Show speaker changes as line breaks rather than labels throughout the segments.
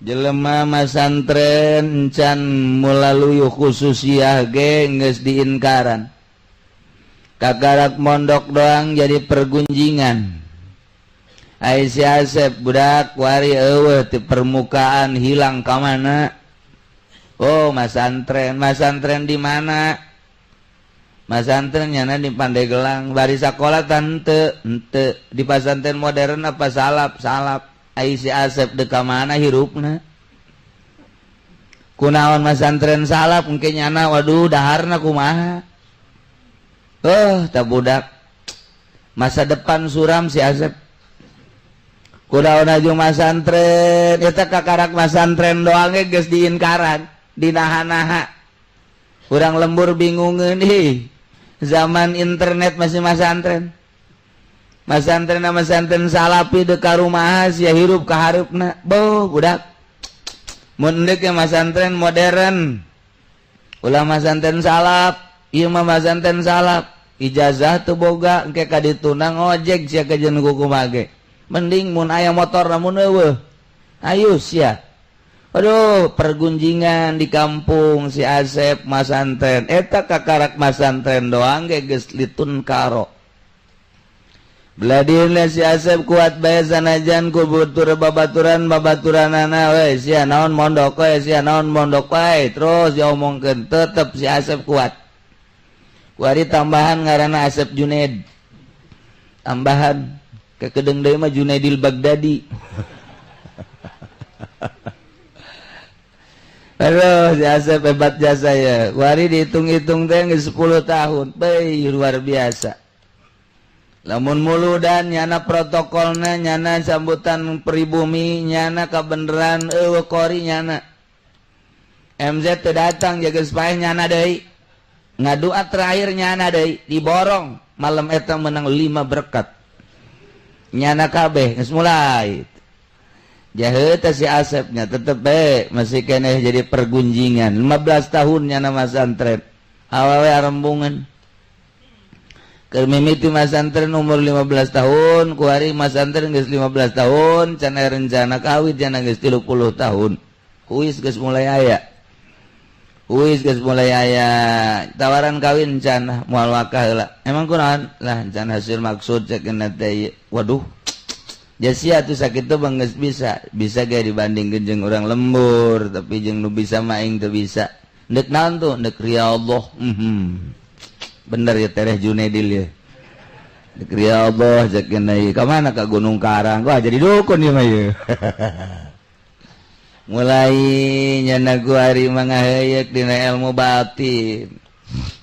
jelema masantren can mulaluyuh khususiyah ge geus diinkaran. Kagarak mondok doang jadi pergunjingan. Ai si Asep budak wari eueuh ti permukaan hilang ka mana? Oh, masantren di mana? Masantren nyana di Pandeglang, bari sakola tante di pasantren modern apa salap. Ai si Asep de ka mana hirupna? Kunaon masantren salap engke nyana waduh daharna kumaha? Oh, tak budak masa depan suram si Asep. Kunaon aju masantren, eta kakarak masantren doang ge geus diinkaran, dinaha-naha. Urang lembur bingungeun ih. Zaman internet masih masantren. Masantren salapi de ka rumaha sia hirup ka hareupna. Boh budak. Mun endeuke masantren modern. Ulah masantren salap, ieu mah masantren salap. Ijazah teu boga engke ka ditunang ojek sia kejeun kumaha ge. Mending mun aya motor namun eueuh. Ayo sia. Aduh, pergunjingan di kampung si Asep masantren. Eta kakarak masantren doang ge geus litun karo. Beladina si Asep kuat bae sanajan ku butur babaturanana we sia naon mondok we sia naon mondok wae terus diomongkeun tetep si Asep kuat. Kuari tambahan ngaranna Asep Junaid. Tambahan kekedeung deui mah Junaidil Baghdadi. Aduh, si Asep hebat jasa ya. Kuari dihitung-hitung teh geus 10 tahun. Beuh luar biasa. Lamun muludan nyana protokolna nyana sambutan pribumi nyana kabeneran eueuh kori nyana. MZ teu datang jaga supaya nyana deui. Ngadua terakhir nyana deui diborong malam eta menang 5 berkat. Nyana kabeh geus mulai. Jahe teh si Asepnya tetep bae masih keneh jadi pergunjingan. 15 tahun nyana masantren. Awewe arembungan. Keur mimiti masantren umur 15 tahun, kuari masantren geus 15 tahun, can aya rencana kawin cenah geus 30 tahun. Uis geus mulai aya. Tawaran kawin can moal wakah heula. Emang kunaon? Lah can hasil maksud cekeuna teh. Waduh. Jasi atuh sakitu bang geus bisa ge dibandingkeun jeung urang lembur, tapi jeung nu bisa mah aing teu bisa. Neuk naon tuh? Neuk riyadhah. Bener ya tereh Junaidil ya. Neuk riyadhah cekeuna ieu. Ka mana ka Gunung Karang? Wah jadi dukun ieu mah ieu. Mulai nyana kuari mangaheyeuk dina ilmu batin.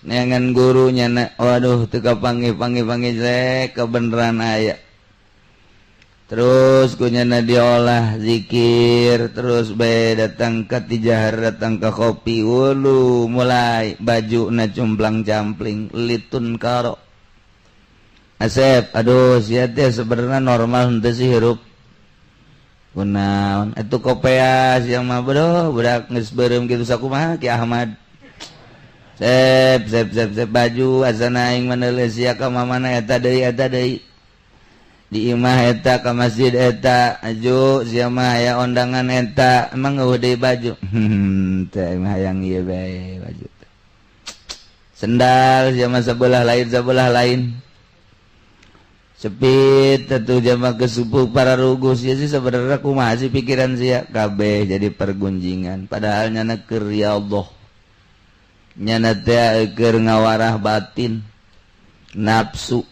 Neangan guru nyana waduh teu kapanggih-panggih jelek kebeneran aya. Terus kunyana diolah zikir, terus bae datang ke tijahar, datang ke kopi, wulu mulai baju na cumplang campling, litun karo. Asep, aduh sia teh sebenarnya normal henteu sih hirup. Kunaon? Atuh kopea sia mah beuh budak geus beureum kitu sakumaha Ki Ahmad. Sep baju asana aing maneuleun sia ka mamana eta deui. Di imah eta ka masjid eta aju sia mah aya ondangan eta emang eueuh deui baju teh mah hayang ieu bae baju sendal sia mah sabelah lain cepit atuh jama kesupuh para rugus sia sih sabenerna kumaha sih pikiran sia kabeh jadi pergunjingan padahal nyana keur riyadhah nyana teh keur ngawarah batin nafsu.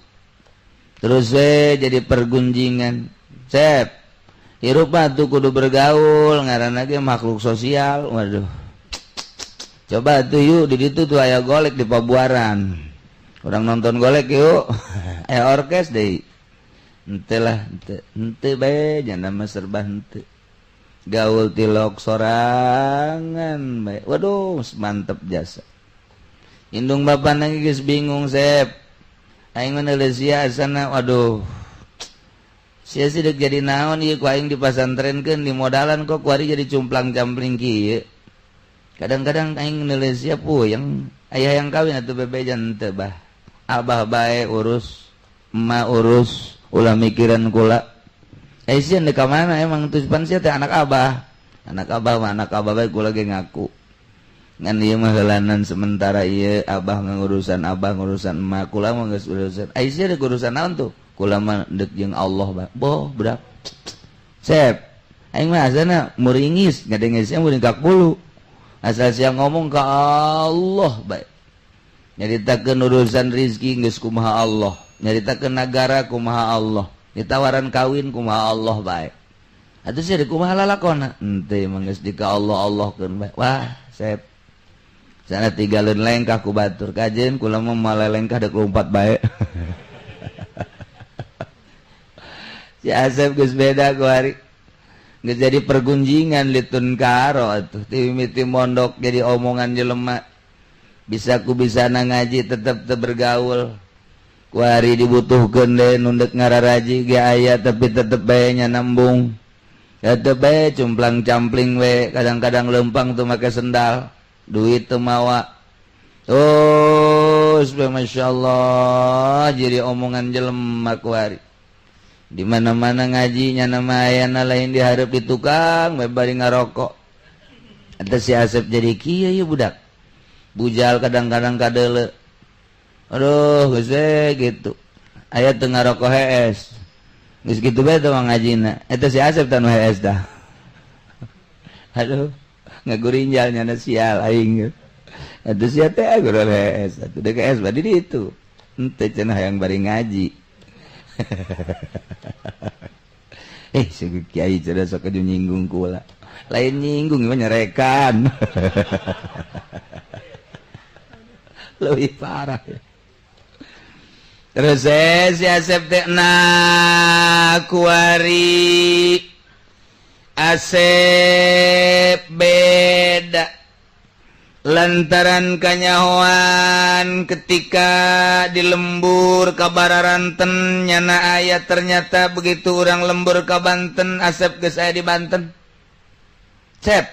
Terus jadi pergunjingan. Sep, hirup tuh kudu bergaul, ngaranna ge makhluk sosial. Waduh. Coba tuh yuk di ditu tuh aya golek di pabuaran. Orang nonton golek yuk. Aya orkes deui. Henteu lah, henteu bae nyana mah serba henteu. Gaul tilok sorangan bae. Waduh, mantep jasa. Indung bapak lagi geus bingung, Sep. Aing maneuleun sia asana waduh sia sih deuk jadi naon ieu ku aing dipasantrenkeun di modalan kok kuari jadi cumplang campling kieu kadang-kadang aing maneuleun sia puyeng aya yang kawin atuh bebejan teu bah abah bae urus emak urus ulah mikiran kula sia deuk ka mana emang tujuan sia teh anak abah anak abah bae kula ge ngaku ngan ieu mah heulanan sementara ieu abah ngurusan emak kula mah geus urusan Aisyah deuk urusan naon tuh kula mah deuk jeung Allah bae boh budak Sep aing mah asana muringis ngadengesna muring ka pulu asal sia ngomong ka Allah bae nyaritakeun urusan rezeki geus kumaha Allah nyaritakeun negara kumaha Allah ditawaran kawin kumaha Allah bae atuh sia kumaha lalakonna henteu mah geus di ka Allah-Allahkeun bae wah Sep sana tinggalin lengkah ku batur kajen kula mah malelengkah dek lompat bae si Asep geus beda ku hari geus jadi pergunjingan litun karo atuh timiti mondok jadi omongan jelema bisa ku bisana ngaji tetep teu bergaul ku hari dibutuhkeun deui nu deuk ngararaji ge aya tapi tetep bae nya nambung tetep bae cumplang-campling we kadang-kadang lempang tuh make sendal duit temawa Masya Allah jadi omongan jelema kuari di mana-mana ngajinya nama ayana lain diharap di tukang bari ngarokok eta si Asep jadi kieu ya budak bujal kadang-kadang kadeule aduh geus gitu aya teu ngarokok hees geus kitu bae teh ngajina eta si Asep tanu hees dah aduh ngagurinjal nyana sial aing atuh sia teh guru les atuh DKS badi ditu henteu cenah hayang bari ngaji si kiai cenah sok aju nyinggung kula lain nyinggung mah nyerekan leuwih parah ya. Terus si Asep teh kuari Asep beda lantaran kanyahoan ketika di lembur ka Bararanten nyana aya ternyata begitu orang lembur ka Banten Asep geus aya di Banten Sep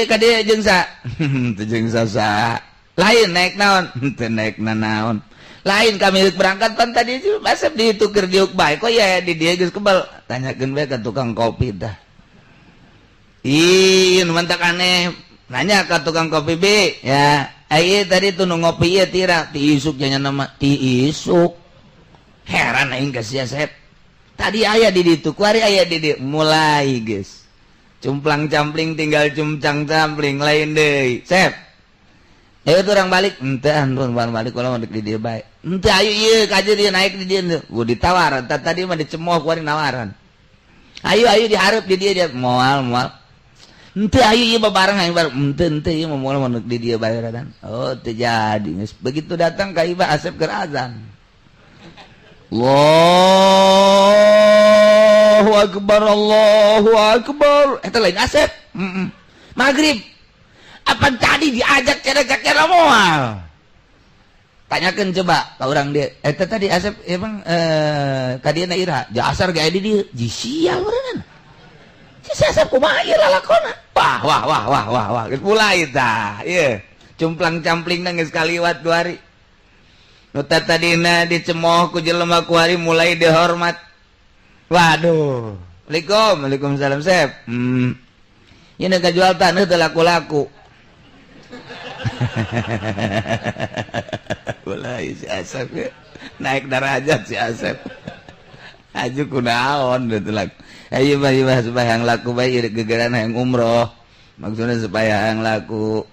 ka dieu jeung sa teu jeung sa lain naik naon teu naik naon lain kami berangkat pan tadi Asep ditukar diuk bae kok ya di dia geus kebal tanyakeun bae ka tukang kopi tah ih nu mantak aneh nanya ka tukang kopi B ya ieu tadi tuh nu ngopi ieu tira ti isuk nya nama ti isuk heran aing ka sia Asep tadi aya di ditu kuari aya di dieu mulai geus cumplang-campling tinggal cumcang-campling lain deui Sep ayo tuh orang balik ente antuan balik kalau mau di dia baik ente ayo iya kaje dia naik di dia gue ditawar tadi mah dicemoh kuari nawaran ayo diharap di dia moal ente ayo iya bareng ayo bareng ente iya mau di dia bayaran oh terjadi begitu datang ka iba Asep keur azan Allahu Akbar eta lain Asep maghrib apa tadi diajak cara moal tanyakan coba ka urang dia eta tadi Asep emang kadiana ira jasar ge di dieu ji sial urang si Asep kumaha ieu lalakonna wah geus mulai tah ieu cumplang-campling geus kaliwat 2 hari nu tadina dicemoh ku jelema ku hari mulai dihormat waduh Waalaikumsalam Sep ieu na jual taneuh teu laku-laku mulai si Asep ya. Naik derajat si Asep aju kunaon gitu lah ayo bah supaya yang laku baik gegeran yang umroh maksudnya supaya yang laku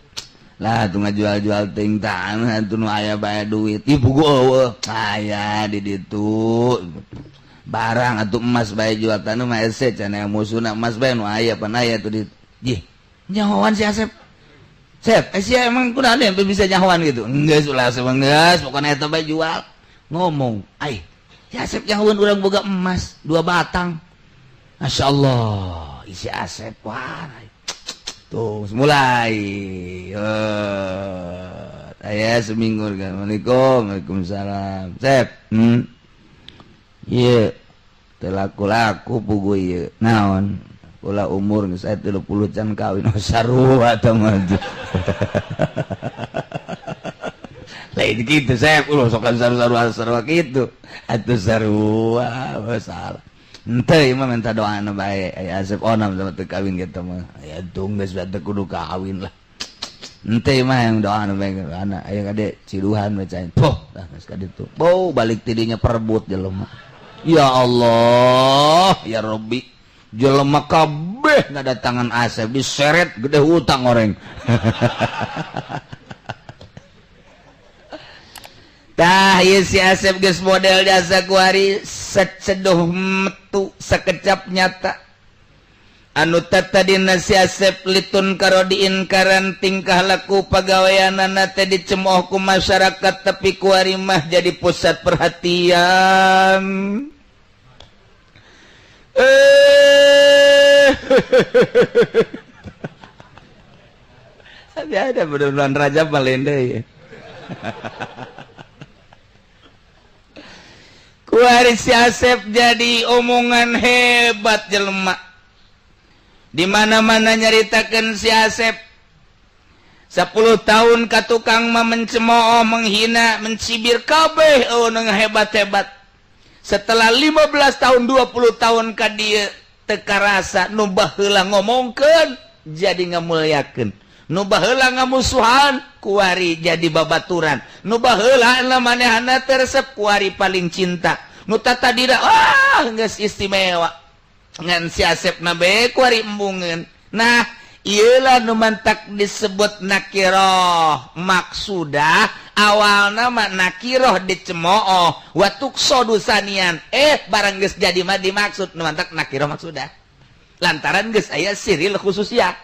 lah tuh ngajual-jual ting tanah tuh nu aya bae duit ibu gua aya di ditu barang atau emas bae jual tanah mah ese cenah musuhna emas bae nu aya pan aya tuh di jih nyahoan si Asep Sep, sia emang kunaon yang bisa nyahoan gitu? Enggak sulah sebengas, pokoknya eta bae jual. Ngomong, "Ai, si Asep nyahoan urang boga emas 2 batang." Masyaallah, isi Asep wah. Tuh, mulai. Aya seminggu kan. Waalaikumsalam. Sep. Ieu teu laku-laku pugu ieu. Naon? Ulah umur geus aya 30 can kawin sarua tah mah. Lain kitu Sep, ulah sok sarua kitu. Atuh sarua masalah. Henteu mah minta doana bae aya Asep Onam sama teu kawin kita mah. Ya tung geus teu kudu kawin lah. Henteu mah yang doana bae anak aya kade ciduhan we cain. Poh, tah geus ka ditu. Bow balik tidinya perebut jelema. Ya Allah, ya Rabbi. Jelema kabeh ngadatangan Asep diseret gede hutang oreng. Tah ieu si Asep geus model jasa kuari seduh metu sakecap nyata. Anu tadina si Asep litun karodiin karan tingkah laku pagaweanana teh dicemooh ku masyarakat tapi kuari mah jadi pusat perhatian. Tapi ada bulan Rajab Malende ya. Kuari si Asep jadi omongan hebat jelema. Di mana-mana nyaritakeun si Asep 10 tahun ka tukang mah mencemooh, menghina, mencibir kabeh nu hebat-hebat. Setelah 15 tahun 20 tahun ka dieu teu karasa nu baheula ngomongkeun jadi ngamulyakeun. Nu baheula ngamusuhan kuari jadi babaturan. Nu baheula manehna teh resep kuari paling cinta. Nu tatadina geus istimewa. Ngan si Asep na be kuari embungeun. Nah, ieu lah nu mantak disebut nakiroh maksudah. Awalna mah nakiroh dicemooh wa tuqsadu sanian. Barang geus jadi mah dimaksud nu mantak nakiroh maksudah. Lantaran geus aya siril khususiyah.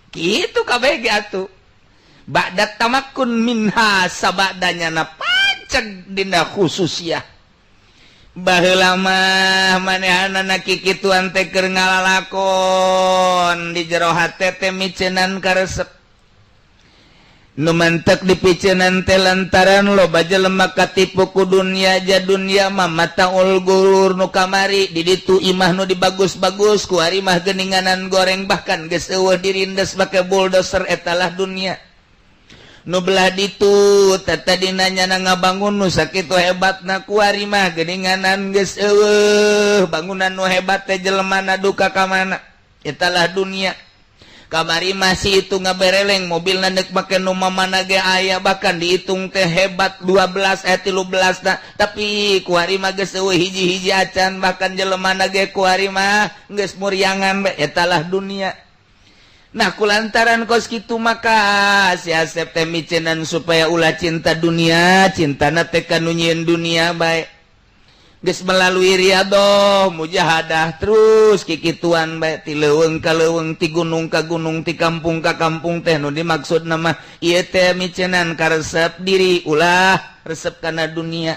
Kitu kabeh ge atuh. Ba'da tamakkun minha sabadanya na panceg dina khususiyah. Baheula mah manehanana kikituan teh keur ngalalakon di jero hate teh micenan karesep. Nu mantek dipiceunan teh lantaran loba jelema katipu ku dunya ja dunya mah mataul gurur nu kamari di ditu imah nu dibagus-bagus ku ari mah geuninganan goreng bahkan geus eueuh dirindes make bulldozer etalah dunya. Nu belah ditu tatadina nyana ngabangun nu sakitu hebatna kuari mah geuninganan geus eueuh bangunan nu hebat teh jelemana duka ka mana etalah dunia. Kamari masih itu ngabereleng mobilna neuk make nu mamana ge aya bahkan dihitung teh hebat 12 13 nah tapi kuari mah geus eueuh hiji-hiji acan bahkan jelemana ge kuari mah geus muryangan be etalah dunia. Nah kulantaran kos kitu maka si Asep teh micenan supaya ulah cinta dunia, cintana teh kanu nyieun dunia bae. Geus melalui riadoh, mujahadah terus kikituan bae ti leuweung ka leuweung, ti gunung ka gunung, ti kampung ka kampung teh nu dimaksudna mah ieu teh micenan karesep diri ulah resep kana dunia.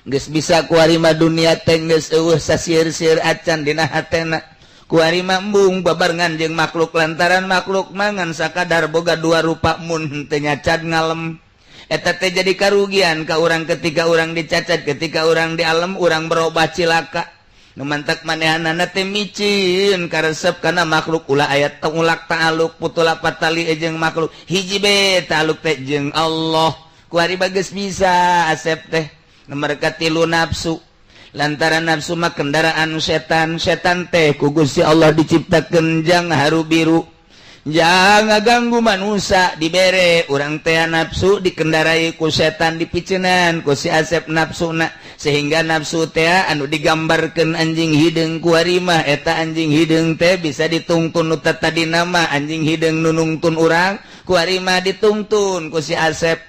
Geus bisa kuari mah dunia teh geus eueuh sasieur-sieur acan dina hatena. Kuari mambung babarengan jeung makhluk lantaran makhluk mangan sakadar boga dua rupa mun teu nyacad ngalem. Eta teh jadi karugian ka urang ketika urang dicacat, ketika urang di alam urang berubah cilaka. Nu mantak manehanana teh micin karesep kana makhluk ulah aya ulak ta'aluk putula patali jeung makhluk. Hiji be ta'aluk teh jeung Allah. Kuari bageus bisa Asep teh nomor katilu nafsu. Lantaran nafsu mah kendaraan setan. Setan teh ku Gusti Allah diciptakeun jang haru biru. Jang ngaganggu manusia dibere urang teh nafsu dikendarai ku setan dipiceunan ku si Asep nafsuna sehingga nafsu teh anu digambarkeun anjing hideung ku ari mah eta anjing hideung teh bisa ditungtun nu tadina mah anjing hideung nu nungtun urang ku ari mah ditungtun ku si Asep.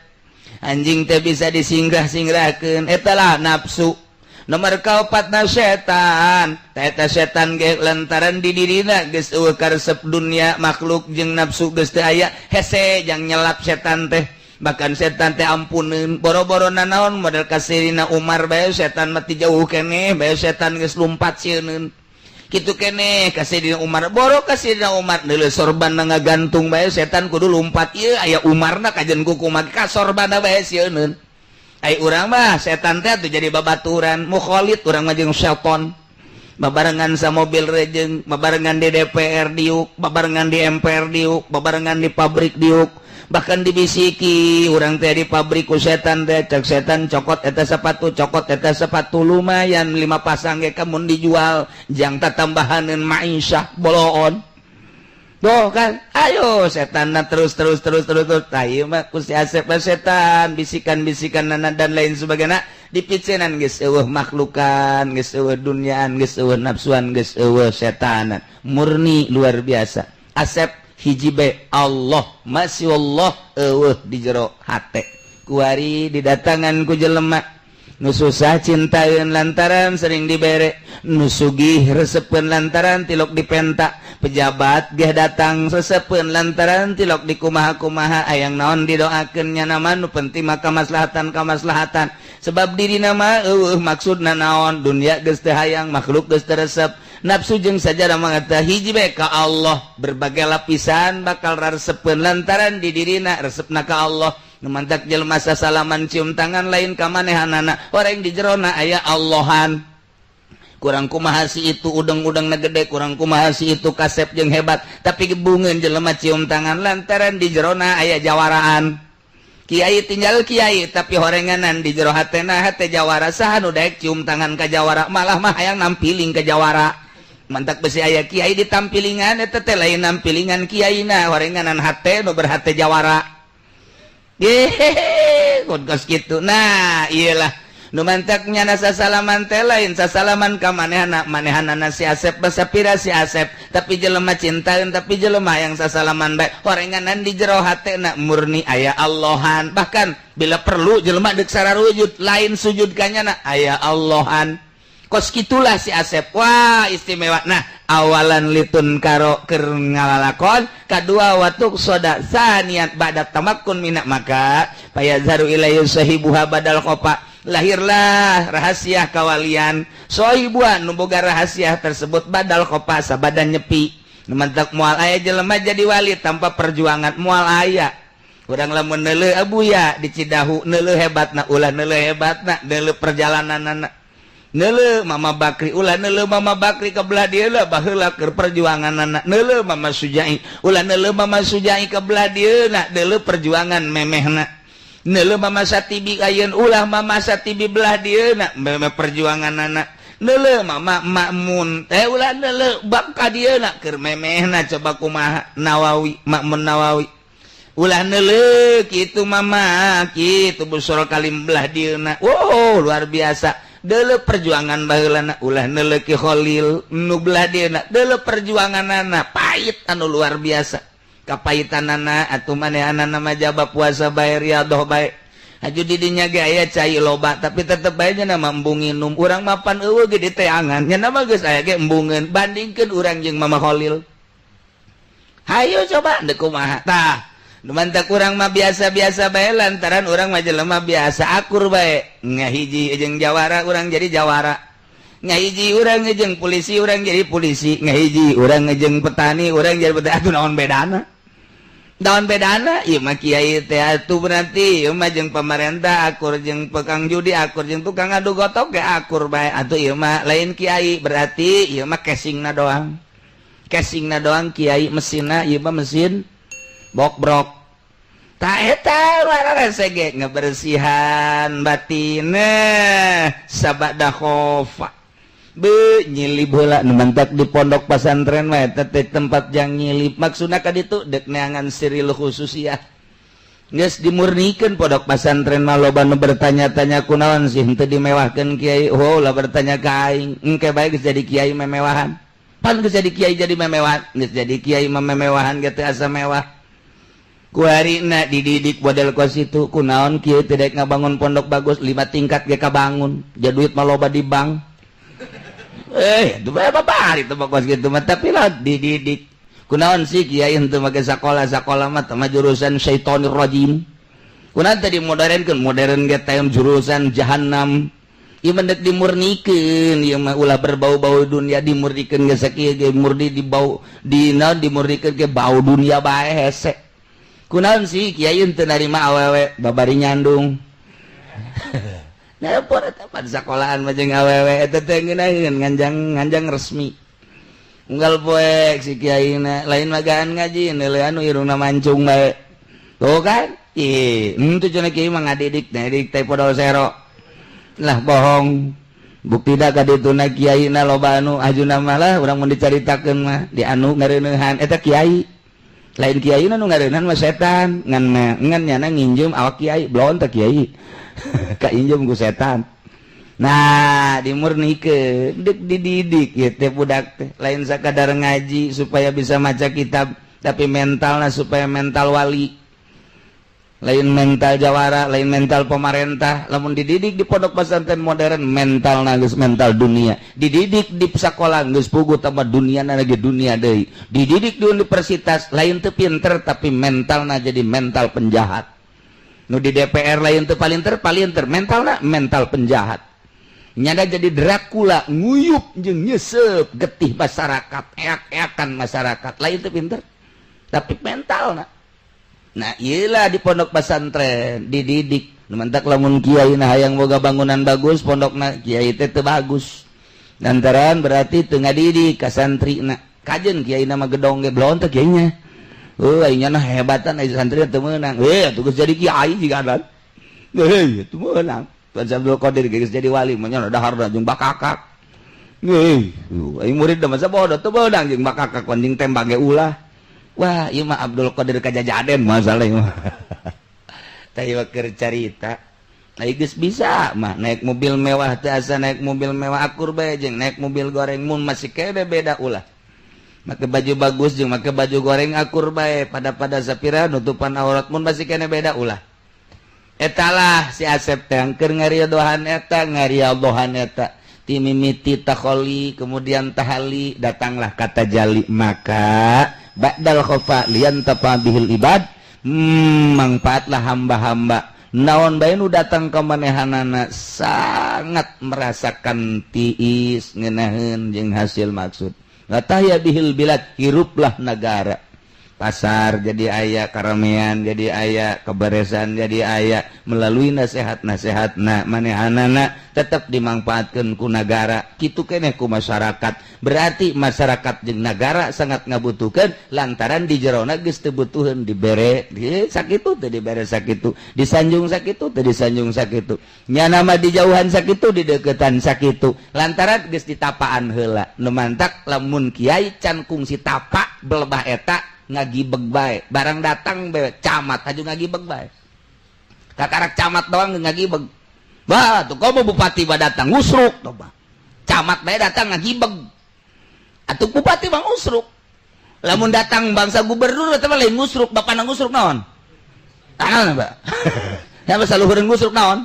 Anjing teh bisa disingrah-singrahkeun eta lah nafsu. Nomor kaopatna setan. Eta setan ge lantaran di dirina geus eueuh karesep dunia makhluk jeung nafsu geus teu aya hese jang nyelap setan teh. Bahkan setan teh ampuneun boro-boro nanaon model kasirina Umar bae setan mah ti jauh keneh bae setan geus lumpat sieun. Kitu keneh kasirina Umar boro kasirina Umar deuleu sorban ngagantung bae setan kudu lumpat ieu aya Umarna kajen kuku mah ka sorbanna bae sieun. Ai urang mah setan teh tuh jadi babaturan mukhalid urang mah jeung syaiton. babarengan sa mobil rejeng, babarengan di DPR diuk, babarengan di MPR diuk, babarengan di pabrik diuk, bahkan dibisiki urang teh di pabrik ku setan teh, cek setan cokot eta sepatu lumayan 5 pasang ge kamun dijual jang tambahaneun ma'isyah boloon. Doh kan, ayo setan terus tayu mah ku si Asep setan bisikan dan lain sebagainya dipicinan geus eueuh makhlukan, geus eueuh dunyaan, geus eueuh nafsuan, geus eueuh setanan. Murni luar biasa. Asep hiji be Allah, masih Allah eueuh di jero hate. Kuari didatangan ku jelema nu susah cintaeun lantaran sering dibere, nu sugih resepeun lantaran tilok dipenta, pejabat geh datang resepeun lantaran tilok dikumaha-kumaha, ayang naon didoakeun nya nama nu penting mah kamaslahatan sebab diri nama maksudna naon, dunia geus teu hayang, makhluk geus teu resep, nafsu jeung sajarah mangata hiji bae ka Allah, berbagai lapisan bakal raresepeun lantaran di dirina resepna ka Allah. Numantak jelema sasalaman cium tangan lain ka manehanana, orang di jerona aya Allahan. Kurang kumaha si itu udeng-udengna gede, kurang kumaha si itu kasep jeung hebat, tapi gebungeun jelema cium tangan lantaran di jerona aya jawaraan. Kiai tinggal kiai tapi horenganan di jero hatena hate jawara, saha nu daek cium tangan ka jawara, malah mah hayang nampiling ka jawara. Mantak besi aya kiai ditampilingan eta teh lain nampilingan kiaina, horenganan hate nu berhate jawara. Kos gitu. Nah iyalah nu mantak nyana sasalaman teh lain sasalaman ka manehanana si Asep basapira si Asep, tapi jelema cintaeun, tapi jelema yang sasalaman bae horenganan di jero hatena murni aya Allahan. Bahkan bila perlu jelema deuk sararujud lain sujud ka nyana aya Allahan. Kos gitulah si Asep, wah istimewa. Nah awalan litun karo keur ngalalakon, kadua watuk soda saniat badat tamakkun minak, maka payazharu ilayhi sahibuha badal khopa, lahirlah rahasia kawalian sahibuha nu boga rahasia tersebut badal khopa sabadan nyepi. Numantak moal aya jelema jadi wali tanpa perjuangan, moal aya urang lamun neuleuh abuya di Cidahu, neuleuh hebatna ulah neuleuh hebatna neuleuh perjalananna, neuleuh Mama Bakri ulah neuleuh Mama Bakri kebelah dieu lah baheula keur perjuanganna, neuleuh Mama Sujai ulah neuleuh Mama Sujai kebelah dieu na neuleuh perjuangan memehna, neuleuh Mama Satibi ayeun ulah Mama Satibi belah dieu na memeh perjuanganna, neuleuh Mama Makmun teh ulah neuleuh bab ka dieu na keur memehna. Coba kumaha Nawawi Makmun Nawawi ulah neuleuh kitu Mama kitu busur kalim belah dieu na. Wow luar biasa. Deuleuh perjuangan baheulana ulah neuleuh Ki Khalil nu belah dieuna, deuleuh perjuanganana pahit anu luar biasa. Kapahitanana atuh manehanana mah jaba puasa bae riyadhah bae. Haju di dinya ge aya cai loba tapi tetep bae nya embung nginum. Urang mapan eueuh ge di teangan nya mah geus aya ge embungeun, bandingkeun urang jeung Mama Khalil. Hayu coba deuk kumaha tah. Numantak urang mah biasa-biasa bae lantaran urang mah jelema biasa akur bae. Ngahiji jeung jawara urang jadi jawara. Ngahiji urang jeung polisi urang jadi polisi. Ngahiji urang jeung petani urang jadi petani. Atuh naon bedana? Naon bedana? Ieu mah kiai teh atuh berarti ieu mah jeung pamarentah akur jeung tukang judi akur jeung tukang adu gotok ge akur bae. Atuh ieu mah lain kiai berarti ieu mah casingna doang. Casingna doang kiai, mesinna ieu mah mesin bok-brok. Tak eta wararese ge ngebersihan batinna sabada khofa. Be nyilip heula nu mantak di pondok pesantren mah eta teh tempat jang nyilip. Maksudna ka ditu deuk neangan siril khususiyah. Geus dimurnikeun pondok pesantren mah loba nu bertanya-tanya kunaon sih henteu dimewahkeun kiai. Oh lah bertanya ka aing, engke bae geus jadi kiai memewahan. Pan geus jadi kiai jadi memewahan, geus jadi kiai memewahan ge teu asa mewah. Kuarina dididik model kos itu kunaon kieu teh daek ngabangun pondok bagus 5 tingkat ge kabangun, ja duit mah loba di bank. Itu bae babari teh kos kitu mah tapi lah dididik. Kunaon sih kiai henteu make sakola mah teh jurusan syaitonir rajim. Kunaon teh dimodernkeun, modern ge teh jurusan jahannam. Ieu mah deuk dimurnikeun, ieu mah ulah berbau-bau dunia dimurnikeun ge sakieu ge murni dibau dina dimurnikeun ge bau dunia bae hese. Kunaon sih kiai teu narima awewe babari nyandung. Nepot eta pada sekolahan mah jeung awewe eta teh ngeunaheun nganjang resmi. Unggal poek si kiaina lain magaan ngaji neuleuh anu irungna mancung bae. Tuh kan? Itu cenah kiai mah ngadidik teh podol sero. Lah bohong. Bukti dah kadituna kiai na loba anu ajuna mah lah urang mun dicaritakeun mah di anu ngareuneuhan eta kiai. Lain kiai nu ngareuneuhan mah setan, ngan nyana nginjem awak kiai, belon teh kiai. Ka injem ku setan. Nah, dimurnikeun, deuk dididik ieu teh budak teh. Lain sakadar ngaji supaya bisa maca kitab, tapi mentalna supaya mental wali. Lain mental jawara, lain mental pemerintah. Lamun dididik di pondok pesantren modern mental geus mental dunia. Dididik di sekolah geus puguh tambah duniana lagi dunia deui. Dididik di universitas lain teu pinter tapi mentalna jadi mental penjahat. Nu di DPR lain teu palinter mentalna mental penjahat. Nyada jadi Dracula nguyup jeung nyesep getih masyarakat, eak-eakan masyarakat. Lain teu pinter tapi mentalna. Nah iyalah di pondok pesantren dididik mantak lamun kiai nah hayang boga bangunan bagus pondokna kiai teh teu bagus lantaran berarti teu ngadidik ka santrina kajen kiai na mah gedong ge belon teh kiainya ayeuna nah hebatan aya santri teu meunang atuh geus jadi kiai jiganan teu meunang Tuan Abdul Qadir geus jadi wali mah nya daharna jeung bakakak aing murid da masa bodoh teu meunang jeung bakakak anjing tembak ge ulah. Wah, ieu mah Abdul Qadir kajajaden masalah ieu mah. Tah ieu keur carita. Ai geus bisa mah naik mobil mewah teh asa naik mobil mewah akur bae jeung naik mobil goreng mun masih kede beda ulah. Make baju bagus jeung make baju goreng akur bae pada sapira nutupan aurat mun masih kene beda ulah. Etalah si Asep teh keur ngariadohan eta ti mimiti takholi kemudian tahali datanglah kata jali maka ba'dal khofa lian tapabihil ibad manfaatlah hamba-hamba naon bae nu datang ka manehanana sangat merasakan tiis ngeunaheun jeung hasil maksud latahya bihil bilad hiruplah negara pasar jadi aya karamean jadi aya keberesan jadi aya melalui nasihat-nasihatna manehanana tetap dimanfaatkeun ku negara kitu keneh ku masyarakat berarti masyarakat jeung negara sangat ngabutuhkeun lantaran di jerona geus teu butuheun dibere sakitu teu dibere sakitu disanjung sakitu teu disanjung sakitu nya nama dijauhan sakitu di deukeutan sakitu lantaran geus ditapaan heula nu mantak lamun kiai can kungsi tapa belebah eta ngagibeg bae barang datang bae camat haju ngagibeg bae kakarak camat doang ngagibeg bah tuh komo bupati ba datang ngusruk coba camat bae datang ngagibeg atuh bupati bang usruk lamun datang bangsa gubernur eta mah lain ngusruk bapak nang ngusruk naon naon ba ya mah saluhureun ngusruk naon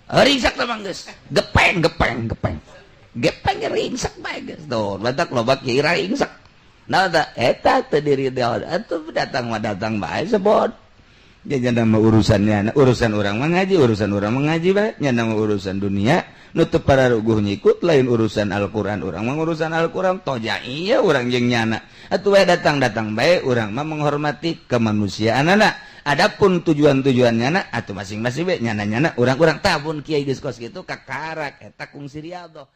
ringsak teh mah geus gepeng ringsak bae geus tuh batak loba kieu ringsak. Nah, eta teh diri daun atuh datang bae sebot. Jadi nama urusannya urusan orang mengaji bae nya nama urusan dunia nutup para ruguh nyikut lain urusan Al-Qur'an urang mah urusan Al-Qur'an toja iya urang jeung nyana. Atuh we datang bae urang mah menghormati kemanusiaanana. Adapun tujuan-tujuannya atuh masing-masing bae nyana-nyana urang-urang tabun kiai geus kos kitu kakarak eta kungsi riadoh.